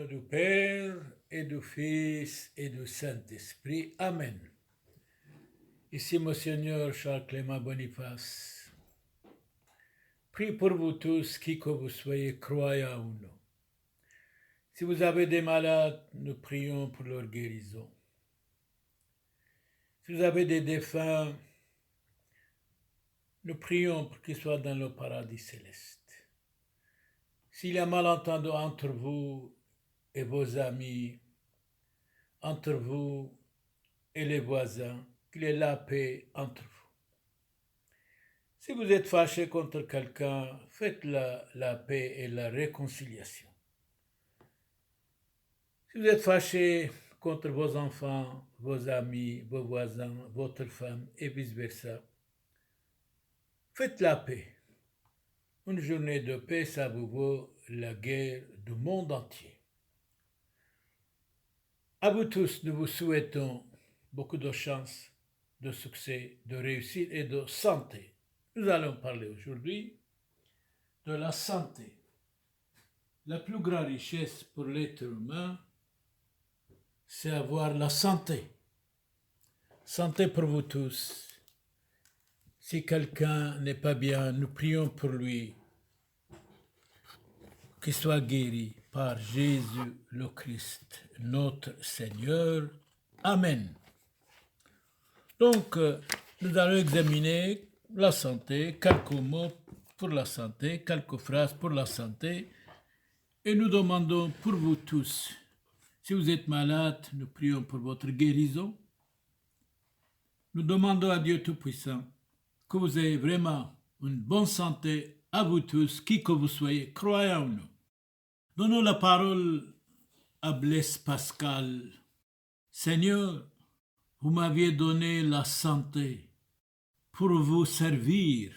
nom du Père et du Fils et du Saint-Esprit. Amen. Ici Monseigneur Charles Clément Boniface. Prie pour vous tous, qui que vous soyez, croyants ou non. Si vous avez des malades, nous prions pour leur guérison. Si vous avez des défunts, nous prions pour qu'ils soient dans le paradis céleste. S'il y a malentendu entre vous et vos amis, entre vous et les voisins, qu'il y ait la paix entre vous. Si vous êtes fâché contre quelqu'un, faites la paix et la réconciliation. Si vous êtes fâché contre vos enfants, vos amis, vos voisins, votre femme et vice-versa, faites la paix. Une journée de paix, ça vous vaut la guerre du monde entier. À vous tous, nous vous souhaitons beaucoup de chance, de succès, de réussite et de santé. Nous allons parler aujourd'hui de la santé. La plus grande richesse pour l'être humain, c'est avoir la santé. Santé pour vous tous. Si quelqu'un n'est pas bien, nous prions pour lui, qu'il soit guéri par Jésus le Christ, notre Seigneur. Amen. Donc, nous allons examiner la santé, quelques mots pour la santé, quelques phrases pour la santé, et nous demandons pour vous tous, si vous êtes malade, nous prions pour votre guérison. Nous demandons à Dieu Tout-Puissant que vous ayez vraiment une bonne santé à vous tous, qui que vous soyez, croyants ou non. Donnons la parole à Blaise Pascal. Seigneur, vous m'aviez donné la santé pour vous servir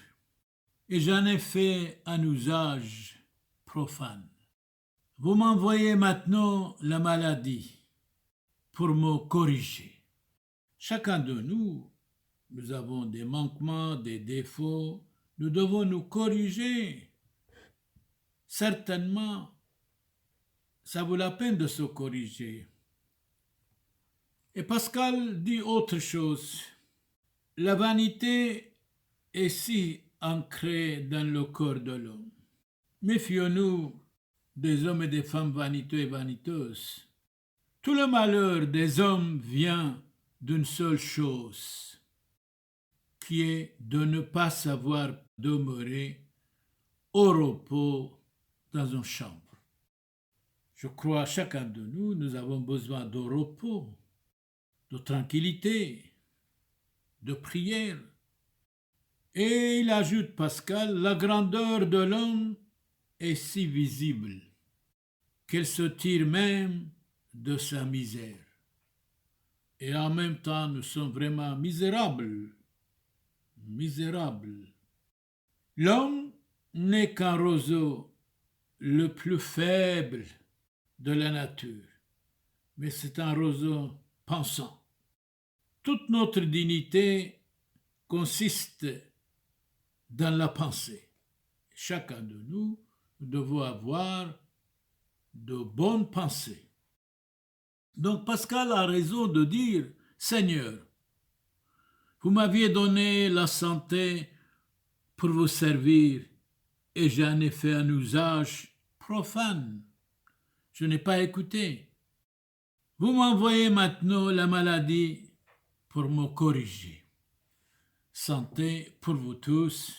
et j'en ai fait un usage profane. Vous m'envoyez maintenant la maladie pour me corriger. Chacun de nous, nous avons des manquements, des défauts, nous devons nous corriger. Certainement, ça vaut la peine de se corriger. Et Pascal dit autre chose. La vanité est si ancrée dans le corps de l'homme. Méfions-nous des hommes et des femmes vaniteux et vaniteuses. Tout le malheur des hommes vient d'une seule chose, qui est de ne pas savoir demeurer au repos dans une chambre. Je crois à chacun de nous, nous avons besoin de repos, de tranquillité, de prière. Et il ajoute, Pascal, la grandeur de l'homme est si visible qu'elle se tire même de sa misère. Et en même temps, nous sommes vraiment misérables. Misérables. L'homme n'est qu'un roseau le plus faible de la nature, mais c'est un roseau pensant. Toute notre dignité consiste dans la pensée. Chacun de nous, nous devons avoir de bonnes pensées. Donc Pascal a raison de dire, Seigneur, vous m'aviez donné la santé pour vous servir et j'en ai fait un usage profane. Je n'ai pas écouté. Vous m'envoyez maintenant la maladie pour me corriger. Santé pour vous tous.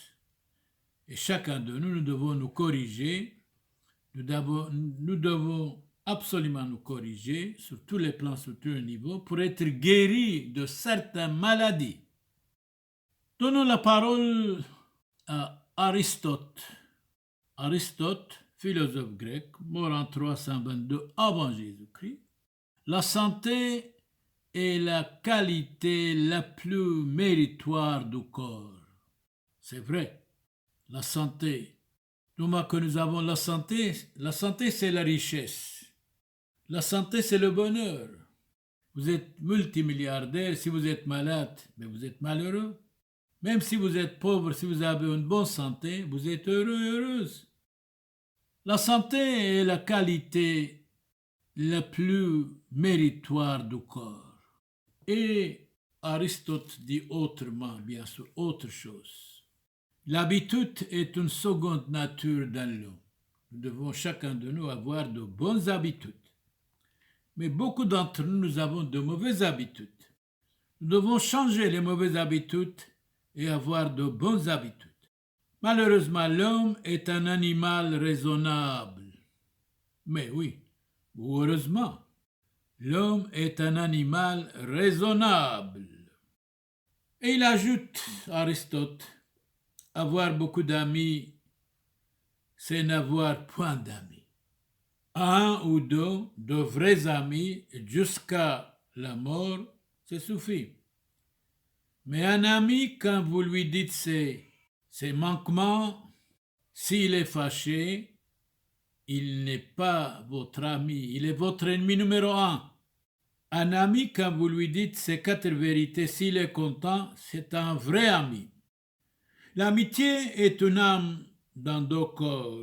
Et chacun de nous, nous devons nous corriger. Nous devons absolument nous corriger sur tous les plans, sur tous les niveaux, pour être guéris de certaines maladies. Donnons la parole à Aristote. Aristote, philosophe grec, mort en 322 avant Jésus-Christ. La santé est la qualité la plus méritoire du corps. C'est vrai, la santé. Nous que nous avons la santé c'est la richesse. La santé c'est le bonheur. Vous êtes multimilliardaire, si vous êtes malade, mais vous êtes malheureux. Même si vous êtes pauvre, si vous avez une bonne santé, vous êtes heureux et heureuse. La santé est la qualité la plus méritoire du corps. Et Aristote dit autrement, bien sûr, autre chose. L'habitude est une seconde nature dans l'homme. Nous devons chacun de nous avoir de bonnes habitudes. Mais beaucoup d'entre nous, nous avons de mauvaises habitudes. Nous devons changer les mauvaises habitudes et avoir de bonnes habitudes. Malheureusement, l'homme est un animal raisonnable. Mais oui, ou heureusement, l'homme est un animal raisonnable. Et il ajoute, Aristote, avoir beaucoup d'amis, c'est n'avoir point d'amis. Un ou deux de vrais amis jusqu'à la mort, ça suffit. Mais un ami, quand vous lui dites ses manquements, s'il est fâché, il n'est pas votre ami, il est votre ennemi numéro un. Un ami, quand vous lui dites ses 4 vérités, s'il est content, c'est un vrai ami. L'amitié est une âme dans 2 corps.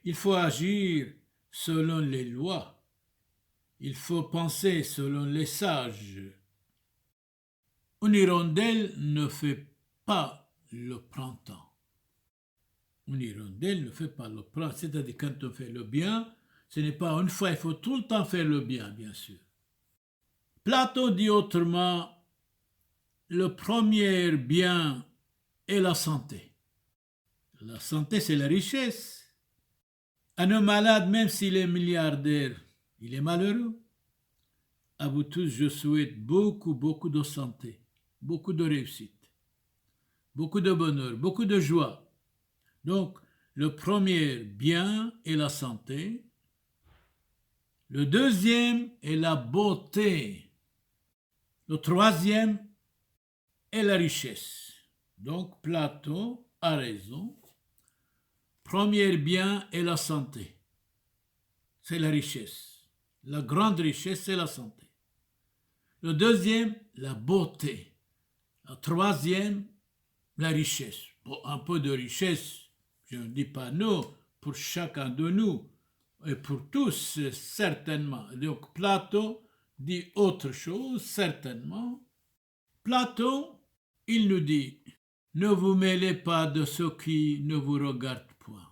Il faut agir selon les lois. Il faut penser selon les sages. Une hirondelle ne fait pas le printemps. Une hirondelle ne fait pas le printemps. C'est-à-dire quand on fait le bien, ce n'est pas une fois, il faut tout le temps faire le bien, bien sûr. Platon dit autrement, le premier bien est la santé. La santé, c'est la richesse. Un homme malade, même s'il est milliardaire, il est malheureux. À vous tous, je souhaite beaucoup, beaucoup de santé, beaucoup de réussite, beaucoup de bonheur, beaucoup de joie. Donc, le premier bien est la santé. Le deuxième est la beauté. Le troisième est la richesse. Donc, Platon a raison. Premier bien est la santé. C'est la richesse. La grande richesse, c'est la santé. Le deuxième, la beauté. Le troisième, la richesse. Bon, un peu de richesse, je ne dis pas non, pour chacun de nous, et pour tous, certainement. Donc, Platon dit autre chose, certainement. Platon, il nous dit, ne vous mêlez pas de ce qui ne vous regarde point.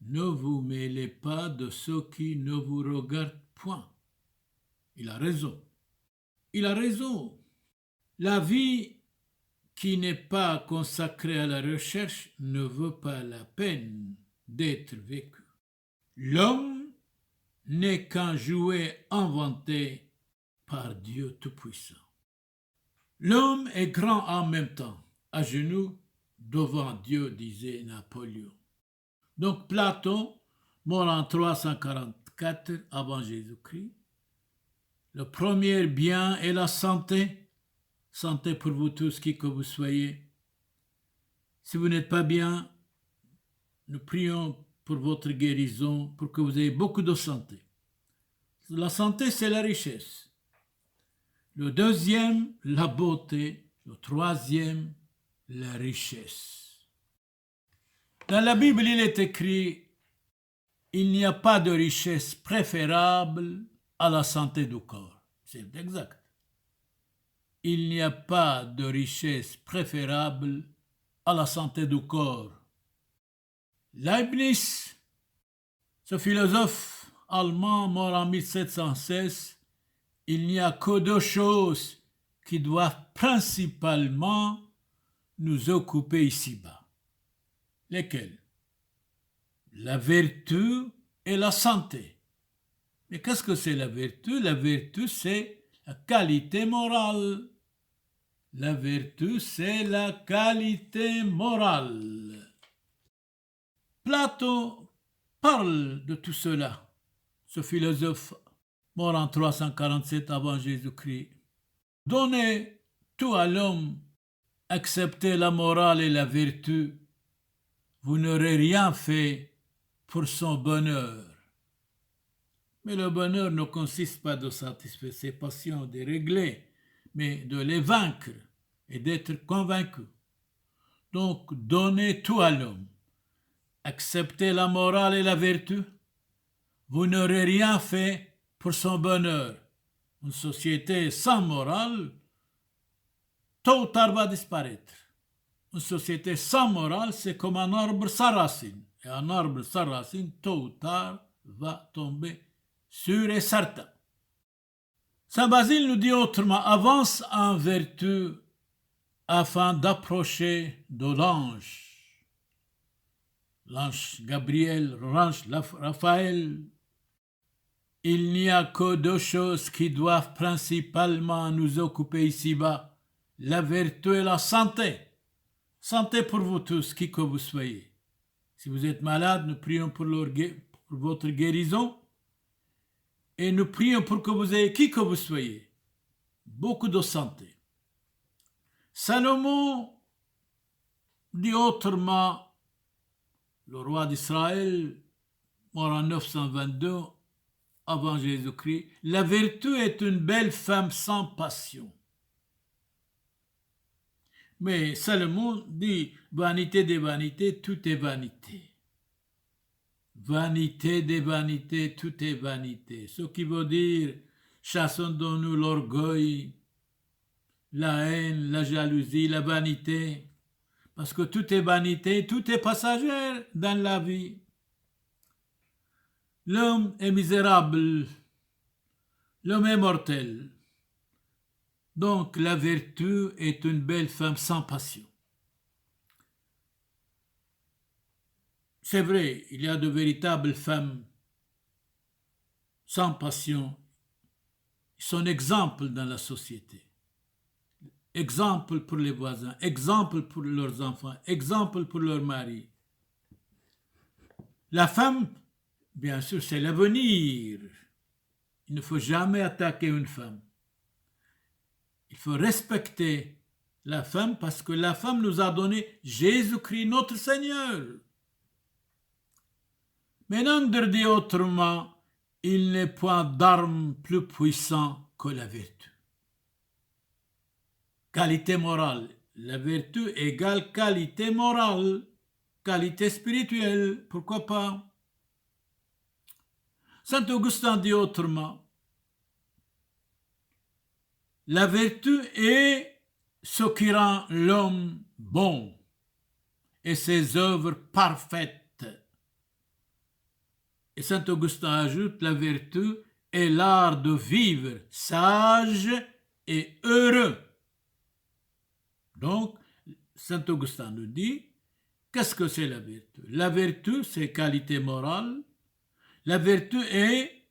Ne vous mêlez pas de ce qui ne vous regarde point. Il a raison. Il a raison. La vie qui n'est pas consacrée à la recherche ne vaut pas la peine d'être vécue. L'homme n'est qu'un jouet inventé par Dieu Tout-Puissant. L'homme est grand en même temps, à genoux devant Dieu, disait Napoléon. Donc Platon, mort en 344 avant Jésus-Christ, le premier bien est la santé. Santé pour vous tous, qui que vous soyez. Si vous n'êtes pas bien, nous prions pour votre guérison, pour que vous ayez beaucoup de santé. La santé, c'est la richesse. Le deuxième, la beauté. Le troisième, la richesse. Dans la Bible, il est écrit, il n'y a pas de richesse préférable à la santé du corps. C'est exact. Il n'y a pas de richesse préférable à la santé du corps. Leibniz, ce philosophe allemand mort en 1716, il n'y a que 2 choses qui doivent principalement nous occuper ici-bas. Lesquelles? La vertu et la santé. Mais qu'est-ce que c'est la vertu? La vertu, c'est la qualité morale. La vertu, c'est la qualité morale. Platon parle de tout cela. Ce philosophe mort en 347 avant Jésus-Christ. Donnez tout à l'homme, acceptez la morale et la vertu. Vous n'aurez rien fait pour son bonheur. Mais le bonheur ne consiste pas de satisfaire ses passions déréglées, mais de les vaincre et d'être convaincu. Donc, donnez tout à l'homme. Acceptez la morale et la vertu. Vous n'aurez rien fait pour son bonheur. Une société sans morale, tôt ou tard va disparaître. Une société sans morale, c'est comme un arbre sans racine. Et un arbre sans racine, tôt ou tard, va tomber sûr et certain. Saint Basile nous dit autrement, avance en vertu afin d'approcher de l'ange. L'ange Gabriel, l'ange Raphaël. Il n'y a que deux choses qui doivent principalement nous occuper ici-bas, la vertu et la santé. Santé pour vous tous, qui que vous soyez. Si vous êtes malade, nous prions pour votre guérison. Et nous prions pour que vous ayez, qui que vous soyez, beaucoup de santé. Salomon dit autrement, le roi d'Israël, mort en 922 avant Jésus-Christ, la vertu est une belle femme sans passion. Mais Salomon dit, vanité des vanités, tout est vanité. Vanité des vanités, tout est vanité. Ce qui veut dire, chassons de nous l'orgueil, la haine, la jalousie, la vanité. Parce que tout est vanité, tout est passager dans la vie. L'homme est misérable, l'homme est mortel. Donc la vertu est une belle femme sans passion. C'est vrai, il y a de véritables femmes sans passion. Ils sont exemples dans la société. Exemple pour les voisins, exemple pour leurs enfants, exemple pour leurs maris. La femme, bien sûr, c'est l'avenir. Il ne faut jamais attaquer une femme. Il faut respecter la femme parce que la femme nous a donné Jésus-Christ, notre Seigneur. Mais Nander dit autrement, il n'est point d'arme plus puissant que la vertu. Qualité morale. La vertu égale qualité morale, qualité spirituelle, pourquoi pas? Saint Augustin dit autrement, la vertu est ce qui rend l'homme bon et ses œuvres parfaites. Et Saint Augustin ajoute, la vertu est l'art de vivre sage et heureux. Donc, Saint Augustin nous dit, qu'est-ce que c'est la vertu? La vertu, c'est qualité morale. La vertu est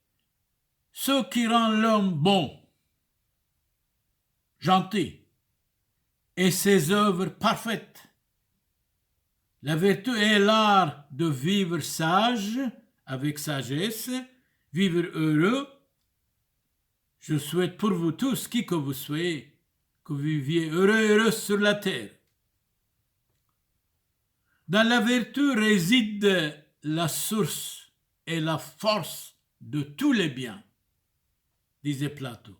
ce qui rend l'homme bon, gentil, et ses œuvres parfaites. La vertu est l'art de vivre sage, avec sagesse, vivre heureux. Je souhaite pour vous tous, qui que vous soyez, que vous viviez heureux sur la terre. Dans la vertu réside la source et la force de tous les biens, disait Platon.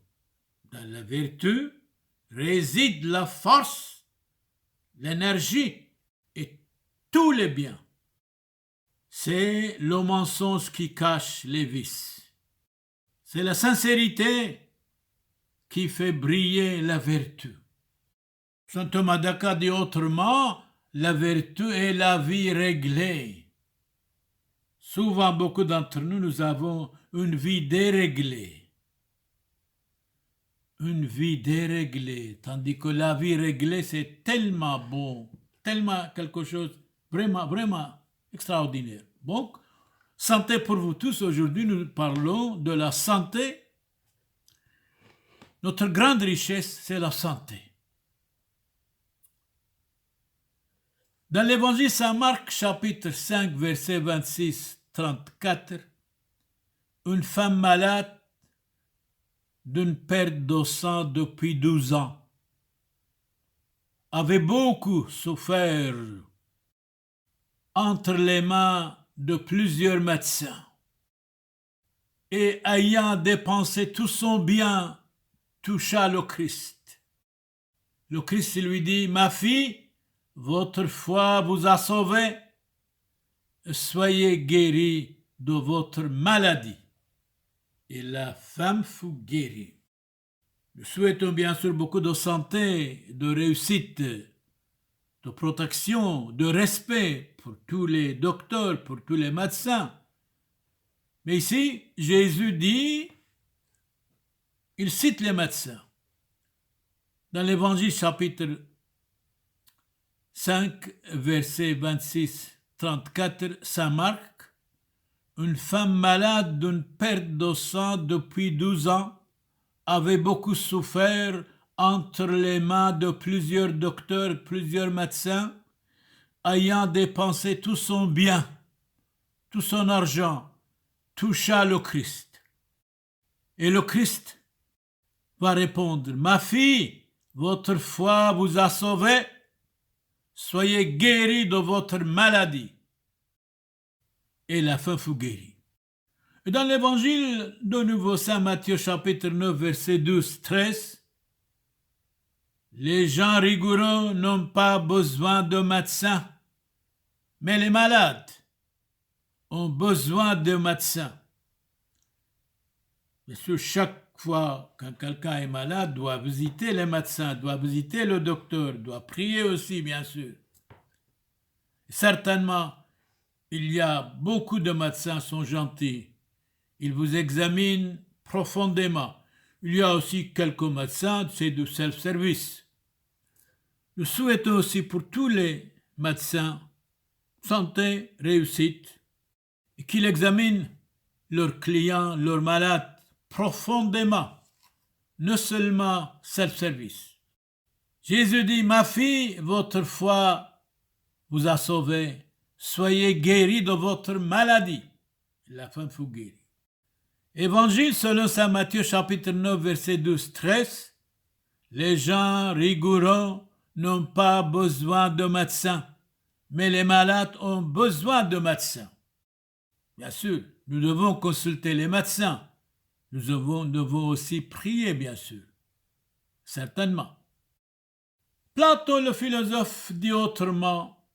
Dans la vertu réside la force, l'énergie et tous les biens. C'est le mensonge qui cache les vices. C'est la sincérité qui fait briller la vertu. Saint Thomas d'Aquin dit autrement, la vertu est la vie réglée. Souvent, beaucoup d'entre nous, nous avons une vie déréglée. Une vie déréglée, tandis que la vie réglée, c'est tellement bon, tellement quelque chose vraiment, vraiment extraordinaire. Donc, santé pour vous tous. Aujourd'hui, nous parlons de la santé. Notre grande richesse, c'est la santé. Dans l'évangile Saint-Marc, chapitre 5, verset 26-34, une femme malade d'une perte de sang depuis 12 ans avait beaucoup souffert entre les mains de plusieurs médecins et ayant dépensé tout son bien, toucha le Christ. Le Christ lui dit, ma fille, votre foi vous a sauvé, soyez guérie de votre maladie. et la femme fut guérie. Nous souhaitons bien sûr beaucoup de santé, de réussite, de protection, de respect pour tous les docteurs, pour tous les médecins. Mais ici, Jésus dit, il cite les médecins. Dans l'Évangile chapitre 5, verset 26-34, Saint Marc, une femme malade d'une perte de sang depuis 12 ans avait beaucoup souffert entre les mains de plusieurs docteurs, plusieurs médecins, ayant dépensé tout son bien, tout son argent, toucha le Christ. Et le Christ va répondre, « Ma fille, votre foi vous a sauvée, soyez guérie de votre maladie. » Et la femme fut guérie. Et dans l'évangile de nouveau Saint Matthieu chapitre 9 verset 12-13, les gens rigoureux n'ont pas besoin de médecins, mais les malades ont besoin de médecins. Bien sûr, chaque fois qu'un quelqu'un est malade, doit visiter les médecins, doit visiter le docteur, doit prier aussi, bien sûr. Certainement, il y a beaucoup de médecins qui sont gentils. Ils vous examinent profondément. Il y a aussi quelques médecins, c'est du self-service. Nous souhaitons aussi pour tous les médecins santé, réussite, et qu'ils examinent leurs clients, leurs malades profondément, ne seulement self-service. Jésus dit, « Ma fille, votre foi vous a sauvé, soyez guérie de votre maladie. » La femme fut guérie. Évangile selon saint Matthieu chapitre 9 verset 12-13, les gens rigoureux n'ont pas besoin de médecins, mais les malades ont besoin de médecins. Bien sûr, nous devons consulter les médecins. Nous devons aussi prier, bien sûr. Certainement. Platon, le philosophe, dit autrement,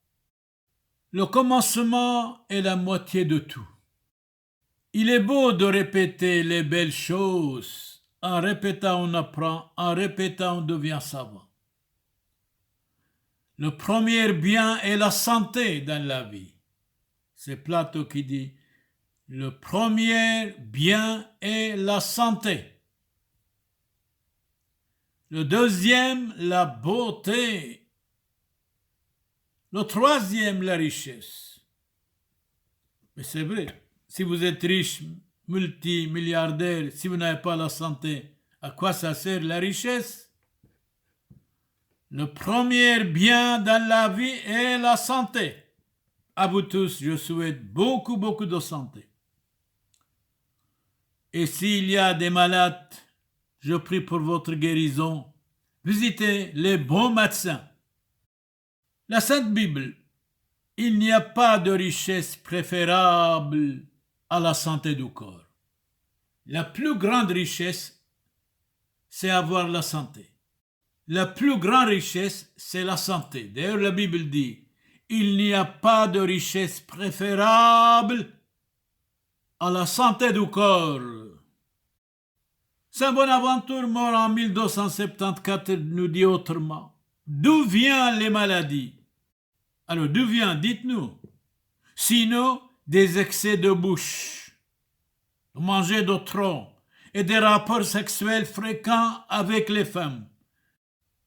le commencement est la moitié de tout. Il est beau de répéter les belles choses. En répétant, on apprend. En répétant, on devient savant. Le premier bien est la santé dans la vie. C'est Platon qui dit, le premier bien est la santé. Le deuxième, la beauté. Le troisième, la richesse. Mais c'est vrai. Si vous êtes riche, multimilliardaire, si vous n'avez pas la santé, à quoi ça sert la richesse? Le premier bien dans la vie est la santé. À vous tous, je souhaite beaucoup, beaucoup de santé. Et s'il y a des malades, je prie pour votre guérison. Visitez les bons médecins. La Sainte Bible, il n'y a pas de richesse préférable à la santé du corps. La plus grande richesse, c'est avoir la santé. La plus grande richesse, c'est la santé. D'ailleurs, la Bible dit, il n'y a pas de richesse préférable à la santé du corps. Saint Bonaventure, mort en 1274, nous dit autrement. D'où viennent les maladies? Alors, d'où vient, dites-nous. Sinon, des excès de bouche, de manger de trop et des rapports sexuels fréquents avec les femmes.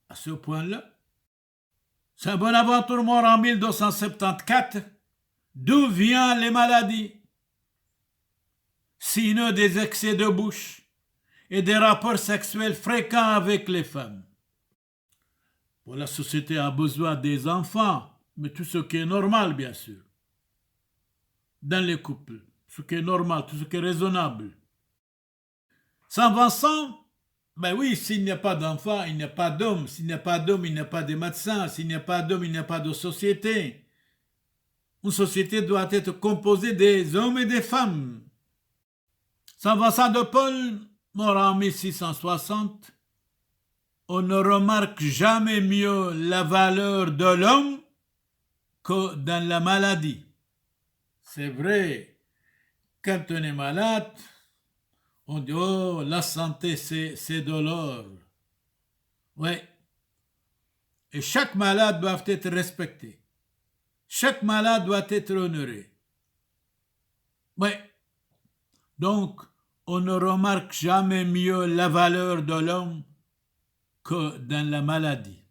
À ce point-là, Saint Bonaventure, mort en 1274, d'où viennent les maladies? Sinon, des excès de bouche et des rapports sexuels fréquents avec les femmes. Bon, la société a besoin des enfants, mais tout ce qui est normal, bien sûr. Dans les couples, ce qui est normal, tout ce qui est raisonnable. Saint Vincent, ben oui, s'il n'y a pas d'enfants, il n'y a pas d'hommes. S'il n'y a pas d'hommes, il n'y a pas de médecins. S'il n'y a pas d'hommes, il n'y a pas de société. Une société doit être composée des hommes et des femmes. Saint Vincent de Paul, mort en 1660, on ne remarque jamais mieux la valeur de l'homme que dans la maladie. C'est vrai, quand on est malade, On dit, oh, la santé, c'est de l'or. Oui. Et chaque malade doit être respecté. Chaque malade doit être honoré. Oui. Donc, on ne remarque jamais mieux la valeur de l'homme que dans la maladie.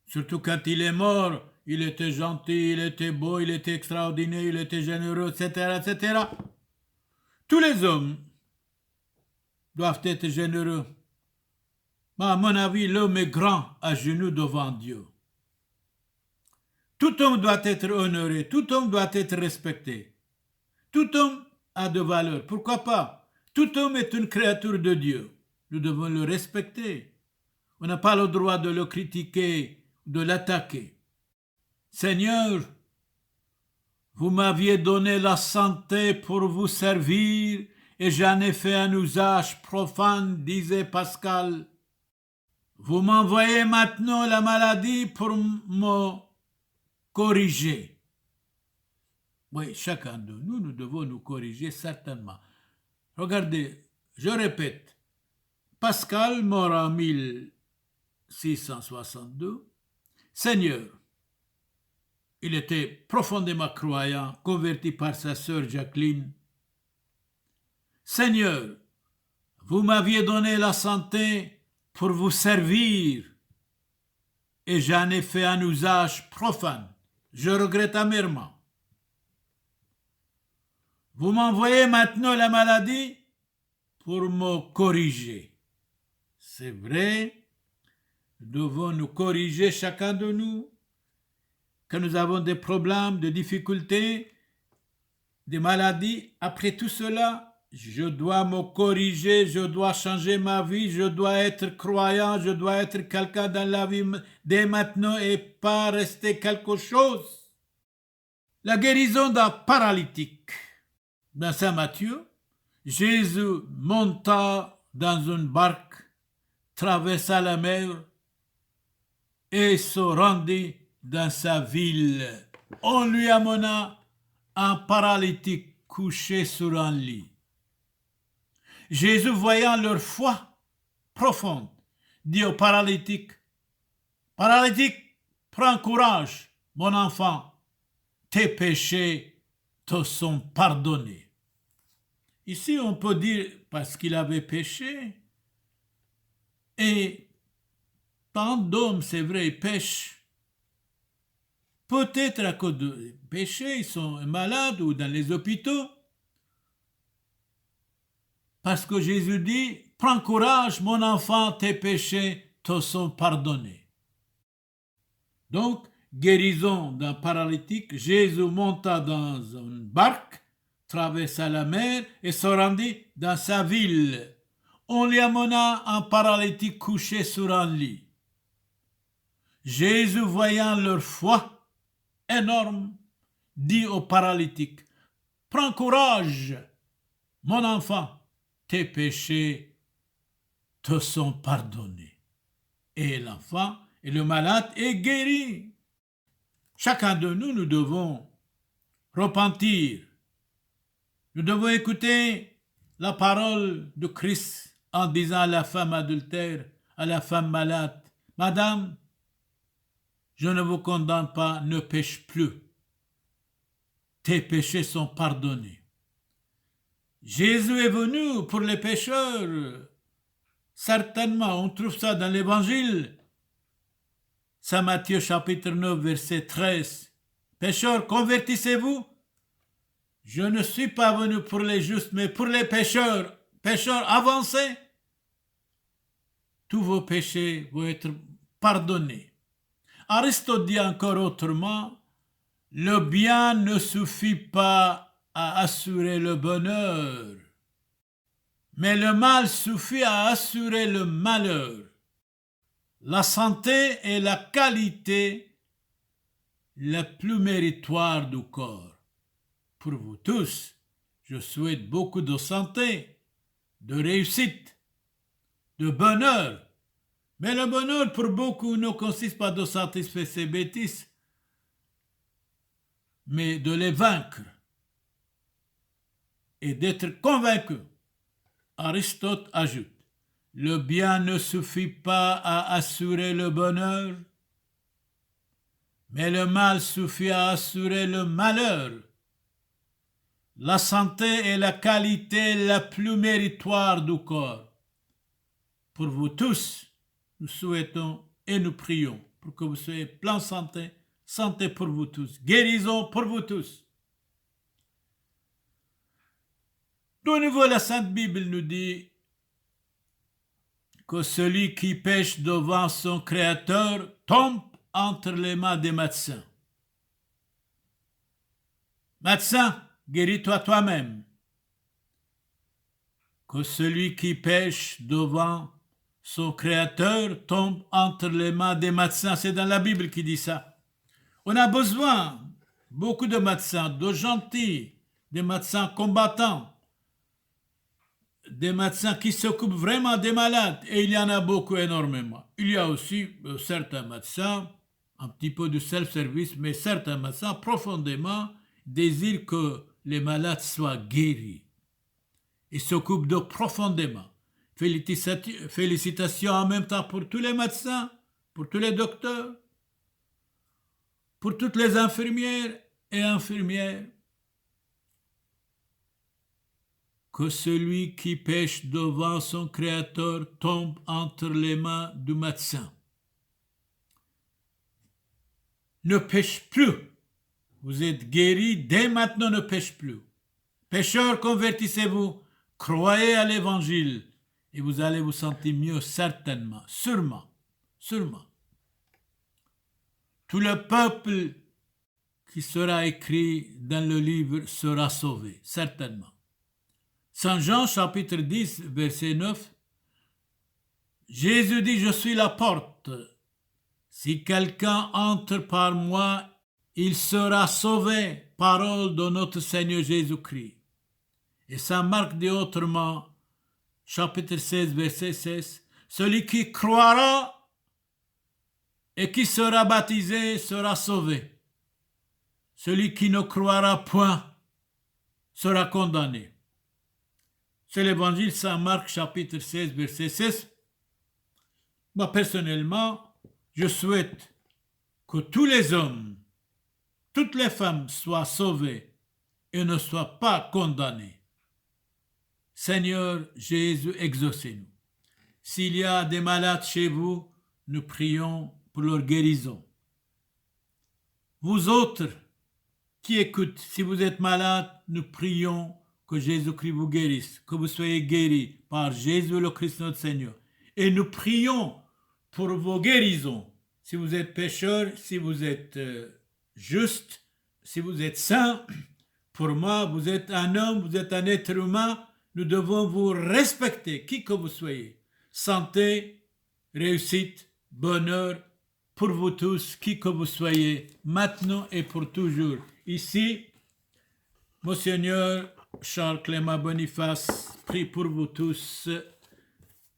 Surtout quand il est mort, il était gentil, il était beau, il était extraordinaire, il était généreux, etc., etc. Tous les hommes doivent être généreux. Mais à mon avis, l'homme est grand à genoux devant Dieu. Tout homme doit être honoré, tout homme doit être respecté. Tout homme a de valeur. Pourquoi pas? Tout homme est une créature de Dieu. Nous devons le respecter. On n'a pas le droit de le critiquer, de l'attaquer. Seigneur, vous m'aviez donné la santé pour vous servir et j'en ai fait un usage profane, disait Pascal. Vous m'envoyez maintenant la maladie pour me corriger. Oui, chacun de nous, nous devons nous corriger certainement. Regardez, je répète, Pascal mort en 1662, Seigneur, il était profondément croyant, converti par sa sœur Jacqueline. Seigneur, vous m'aviez donné la santé pour vous servir et j'en ai fait un usage profane. Je regrette amèrement. Vous m'envoyez maintenant la maladie pour me corriger. C'est vrai, nous devons nous corriger chacun de nous. Quand nous avons des problèmes, des difficultés, des maladies, après tout cela, je dois me corriger, je dois changer ma vie, je dois être croyant, je dois être quelqu'un dans la vie dès maintenant et pas rester quelque chose. La guérison d'un paralytique. Dans Saint Matthieu, Jésus monta dans une barque, traversa la mer et se rendit dans sa ville. On lui amena un paralytique couché sur un lit. Jésus, voyant leur foi profonde, dit au paralytique, « Paralytique, prends courage, mon enfant, tes péchés te sont pardonnés. » Ici, on peut dire parce qu'il avait péché, et tant d'hommes, c'est vrai, pêchent. Peut-être à cause de péché, ils sont malades ou dans les hôpitaux. Parce que Jésus dit, prends courage, mon enfant, tes péchés te sont pardonnés. Donc, guérison d'un paralytique, Jésus monta dans une barque, traversa la mer et se rendit dans sa ville. On lui amena un paralytique couché sur un lit. Jésus, voyant leur foi énorme, dit au paralytique, « Prends courage, mon enfant, tes péchés te sont pardonnés. » Et l'enfant et le malade est guéri. Chacun de nous, nous devons repentir. Nous devons écouter la parole de Christ en disant à la femme adultère, à la femme malade, « Madame, je ne vous condamne pas, ne pêche plus. Tes péchés sont pardonnés. » Jésus est venu pour les pécheurs. Certainement, on trouve ça dans l'Évangile. Saint Matthieu chapitre 9, verset 13. « Pécheurs, convertissez-vous. Je ne suis pas venu pour les justes, mais pour les pécheurs. Pécheurs, avancez. Tous vos péchés vont être pardonnés. » Aristote dit encore autrement, le bien ne suffit pas à assurer le bonheur, mais le mal suffit à assurer le malheur. La santé est la qualité la plus méritoire du corps. Pour vous tous, je souhaite beaucoup de santé, de réussite, de bonheur. Mais le bonheur, pour beaucoup, ne consiste pas de satisfaire ses bêtises, mais de les vaincre et d'être convaincu Aristote ajoute, le bien ne suffit pas à assurer le bonheur, mais le mal suffit à assurer le malheur. La santé est la qualité la plus méritoire du corps. Pour vous tous, nous souhaitons et nous prions pour que vous soyez plein santé, santé pour vous tous, guérison pour vous tous. De nouveau, la Sainte Bible nous dit que celui qui pêche devant son Créateur tombe entre les mains des médecins. Médecin, guéris-toi toi-même. Que celui qui pêche devant son Créateur tombe entre les mains des médecins. C'est dans la Bible qui dit ça. On a besoin, beaucoup de médecins, de gentils, des médecins combattants, des médecins qui s'occupent vraiment des malades. Et il y en a beaucoup, énormément. Il y a aussi certains médecins, un petit peu de self-service, mais certains médecins profondément désirent que les malades soient guéris. Ils s'occupent d'eux profondément. Félicitations en même temps pour tous les médecins, pour tous les docteurs, pour toutes les infirmières et infirmières. Que celui qui pêche devant son Créateur tombe entre les mains du médecin. Ne pêche plus. Vous êtes guéris, dès maintenant ne pêche plus. Pécheurs, convertissez-vous, croyez à l'Évangile et vous allez vous sentir mieux certainement, sûrement. Tout le peuple qui sera écrit dans le livre sera sauvé, certainement. Saint Jean chapitre 10, verset 9, Jésus dit, je suis la porte. Si quelqu'un entre par moi, il sera sauvé. Parole de notre Seigneur Jésus-Christ. Et Saint Marc dit autrement, chapitre 16, verset 16, celui qui croira et qui sera baptisé sera sauvé. Celui qui ne croira point sera condamné. C'est l'évangile Saint Marc, chapitre 16, verset 16. Moi, personnellement, je souhaite que tous les hommes, toutes les femmes soient sauvées et ne soient pas condamnés. Seigneur Jésus, exaucez-nous. S'il y a des malades chez vous, nous prions pour leur guérison. Vous autres qui écoutez, si vous êtes malade, nous prions que Jésus-Christ vous guérisse, que vous soyez guéris par Jésus le Christ notre Seigneur. Et nous prions pour vos guérisons. Si vous êtes pécheur, si vous êtes juste, si vous êtes saint, pour moi, vous êtes un homme, vous êtes un être humain, nous devons vous respecter, qui que vous soyez. Santé, réussite, bonheur, pour vous tous, qui que vous soyez, maintenant et pour toujours. Ici, Monseigneur Charles Clément Boniface prie pour vous tous,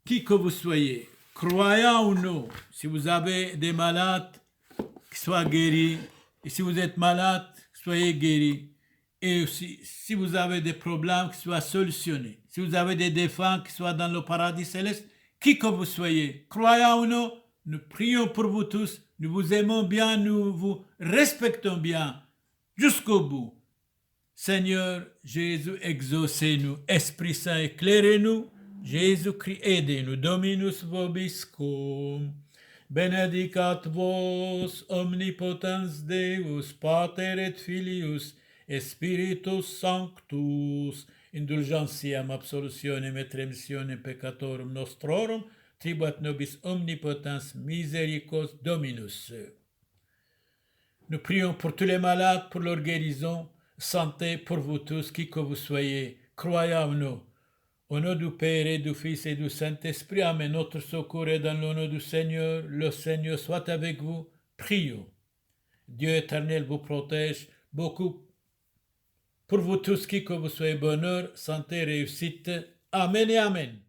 qui que vous soyez, croyant ou non, si vous avez des malades, qu'ils soient guéris, et si vous êtes malade, soyez guéris, et aussi, si vous avez des problèmes, qu'ils soient solutionnés, si vous avez des défunts, qu'ils soient dans le paradis céleste, qui que vous soyez, croyant ou non, nous prions pour vous tous, nous vous aimons bien, nous vous respectons bien, jusqu'au bout. Seigneur Jésus, exaucez-nous. Esprit Saint, éclairez-nous. Jésus-Christ, aidez-nous. Dominus vobiscum. Benedicat vos omnipotens Deus, Pater et Filius, et Spiritus Sanctus. Indulgentiam absolutionem et remissionem peccatorum nostrorum, tribuat nobis omnipotens misericors Dominus. Nous prions pour tous les malades, pour leur guérison, santé pour vous tous, qui que vous soyez, croyons en nous. Au nom du Père et du Fils et du Saint-Esprit, Amen. Notre secours est dans le nom du Seigneur. Le Seigneur soit avec vous. Prions. Dieu éternel vous protège beaucoup. Pour vous tous, qui que vous soyez, bonheur, santé, réussite. Amen et Amen.